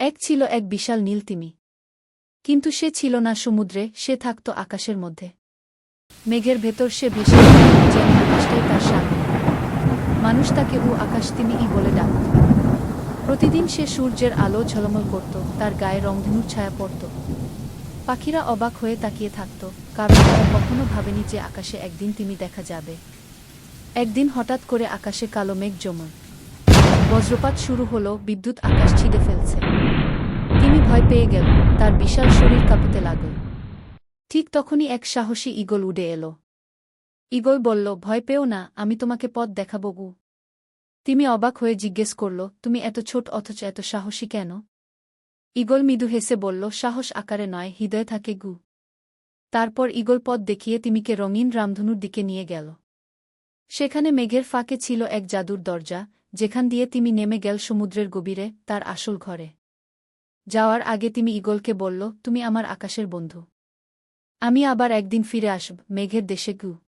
এক ছিল এক বিশাল নীল তিমি। কিন্তু সে ছিল না সমুদ্রে, সে থাকত আকাশের মধ্যে। মেঘের ভেতর সে ভেসে বেড়াত, যেন আকাশটাই তার সামনে। মানুষ তাকে আকাশতিমি বলে ডাকত। প্রতিদিন সে সূর্যের আলো ঝলমল করত, তার গায়ে রংধনুর ছায়া পড়ত। পাখিরা অবাক হয়ে তাকিয়ে থাকত, কারণ তারা কখনো ভাবেনি যে আকাশে একদিন তিমি দেখা যাবে। একদিন হঠাৎ করে আকাশে কালো মেঘ জমল। বজ্রপাত শুরু হলো, বিদ্যুৎ আকাশ ছিঁড়ে ফেলছে। তিমি ভয় পেয়ে গেল, তার বিশাল শরীর কাঁপতে লাগল। ঠিক তখনই এক সাহসী ঈগল উড়ে এলো। ঈগল বলল, ভয় পেও না, আমি তোমাকে পথ দেখাবো গু। তিমি অবাক হয়ে জিজ্ঞেস করল, তুমি এত ছোট অথচ এত সাহসী কেন? ঈগল মৃদু হেসে বলল, সাহস আকারে নয়, হৃদয়ে থাকে গু। তারপর ঈগল পথ দেখিয়ে তিমিকে রঙিন রামধনুর দিকে নিয়ে গেল। সেখানে মেঘের ফাঁকে ছিল এক জাদুর দরজা, যেখান দিয়ে তিমি নেমে গেল সমুদ্রের গভীরে, তার আসল ঘরে। যাওয়ার আগে তিমি ঈগলকে বলল, তুমি আমার আকাশের বন্ধু। আমি আবার একদিন ফিরে আসব, মেঘের দেশে গু।